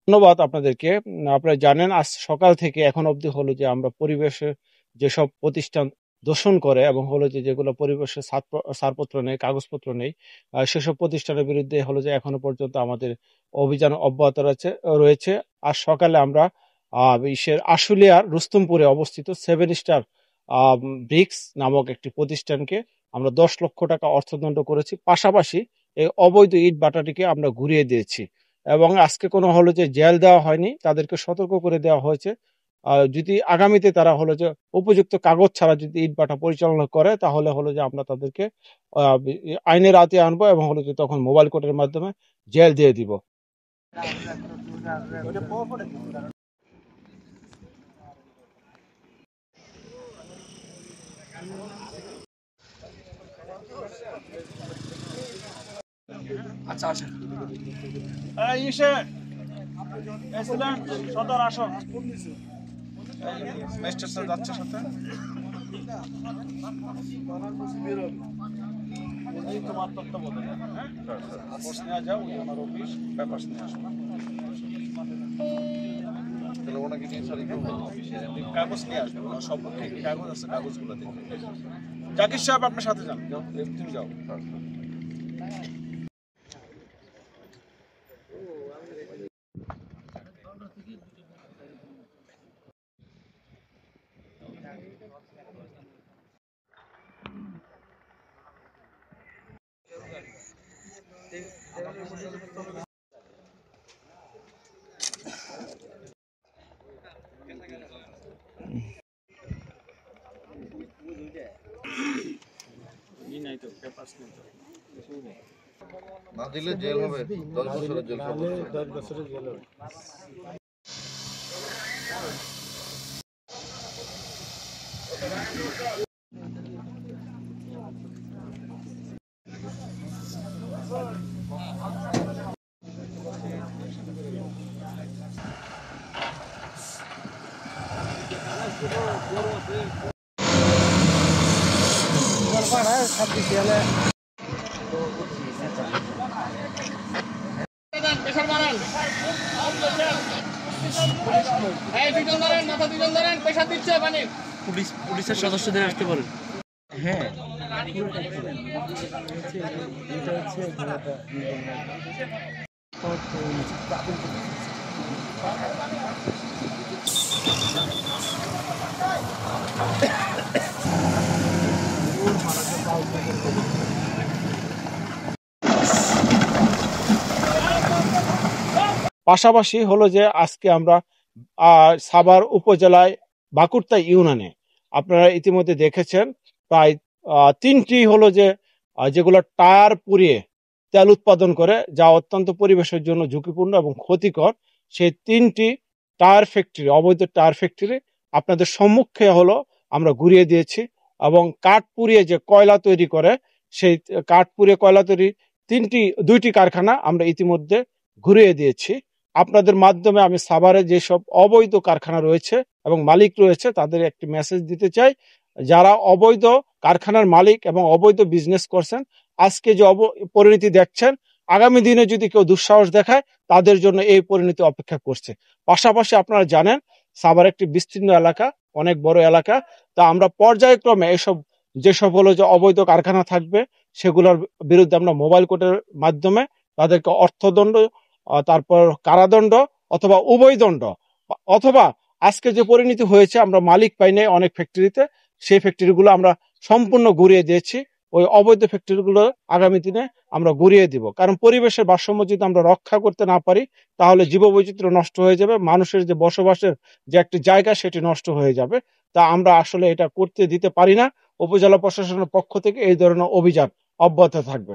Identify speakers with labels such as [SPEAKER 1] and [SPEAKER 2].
[SPEAKER 1] ধন্যবাদ আপনাদেরকে। আপনারা জানেন আজ সকাল থেকে এখন অবধি হলো যে আমরা পরিবেশের যেসব প্রতিষ্ঠান দূষণ করে এবং হলো যে যেগুলো পরিবেশের ছাড়পত্র নেই, কাগজপত্র নেই, সেসব প্রতিষ্ঠানের বিরুদ্ধে হলো যে এখনো পর্যন্ত আমাদের অভিযান অব্যাহত রয়েছে। আজ সকালে আমরা ইসের আশুলিয়ার রুস্তমপুরে অবস্থিত 7 স্টার ব্রিক্স নামক একটি প্রতিষ্ঠানকে আমরা 10 লক্ষ টাকা অর্থদণ্ড করেছি। পাশাপাশি এই অবৈধ ইট ভাটাটিকে আমরা ঘুরিয়ে দিয়েছি এবং আজকে কোনো হলো যে জেল দেওয়া হয়নি, তাদেরকে সতর্ক করে দেওয়া হয়েছে। যদি আগামীতে তারা হলো যে উপযুক্ত কাগজ ছাড়া যদি ইটভাটা পরিচালনা করে তাহলে হলো যে আমরা তাদেরকে আইনের আওতায় আনবো এবং হলো যে তখন মোবাইল কোর্টের মাধ্যমে জেল দিয়ে দিব। আচ্ছা আচ্ছা সদর আসো যাচ্ছে সাথে তোমার তত্ত্বাবধানে কাগজ নেওয়া যাও, আমার অফিস ব্যাপার নিয়ে আসো, কাগজ নিয়ে আসবে, সব কাগজ আছে, কাগজগুলো দেখে জাকির সাহেব আপনার সাথে যান, তুমি যাও।
[SPEAKER 2] না দিলে জেল হবে, 10 বছরের জেল, 10 বছরের জেল হবে।
[SPEAKER 3] পুলিশের সদস্যদের আসতে বলেন। হ্যাঁ
[SPEAKER 1] পাশাপাশি হলো যে আজকে আমরা সাভার উপজেলায় বাকুরতা ইউনিয়নে আপনারা ইতিমধ্যে দেখেছেন প্রায় 3টি হলো যে যেগুলো টায়ার পুড়িয়ে তেল উৎপাদন করে, যা অত্যন্ত পরিবেশের জন্য ঝুঁকিপূর্ণ এবং ক্ষতিকর। সেই 3টি টায়ার ফ্যাক্টরি, অবৈধ টায়ার ফ্যাক্টরি আপনাদের সম্মুখে হলো আমরা ঘুরিয়ে দিয়েছি এবং কাঠ পুড়িয়ে যে কয়লা তৈরি করে সেই কাঠ পুড়িয়ে কয়লা তৈরি 2টি কারখানা আমরা ইতিমধ্যে ঘুরিয়ে দিয়েছি। আপনাদের মাধ্যমে আমি সাভারে যেসব অবৈধ কারখানা রয়েছে এবং মালিক রয়েছে তাদের একটি মেসেজ দিতে চাই, যারা অবৈধ কারখানার মালিক এবং অবৈধ বিজনেস করছেন, আজকে যে পরিণতি দেখছেন, আগামী দিনে যদি কেউ দুঃসাহস দেখায় তাদের জন্য এই পরিণতি অপেক্ষা করছে। পাশাপাশি আপনারা জানেন সাভার একটি বিস্তীর্ণ এলাকা, অনেক বড় এলাকা, তা আমরা পর্যায়ক্রমে যেসব হলো যে অবৈধ কারখানা থাকবে সেগুলোর বিরুদ্ধে আমরা মোবাইল কোর্টের মাধ্যমে তাদেরকে অর্থদণ্ড, তারপর কারাদণ্ড অথবা উভয় দণ্ড, অথবা আজকে যে পরিণতি হয়েছে আমরা মালিক পাই নাই অনেক ফ্যাক্টরিতে, সেই ফ্যাক্টরিগুলো আমরা সম্পূর্ণ ঘুরিয়ে দিয়েছি। ওই অবৈধ ফ্যাক্টরিগুলো আগামী দিনে আমরা ঘুরিয়ে দিব, কারণ পরিবেশের ভারসাম্য যদি আমরা রক্ষা করতে না পারি তাহলে জীববৈচিত্র্য নষ্ট হয়ে যাবে, মানুষের যে বসবাসের যে একটি জায়গা সেটি নষ্ট হয়ে যাবে। তা আমরা আসলে এটা করতে দিতে পারি না। উপজেলা প্রশাসনের পক্ষ থেকে এই ধরনের অভিযান অব্যাহত থাকবে।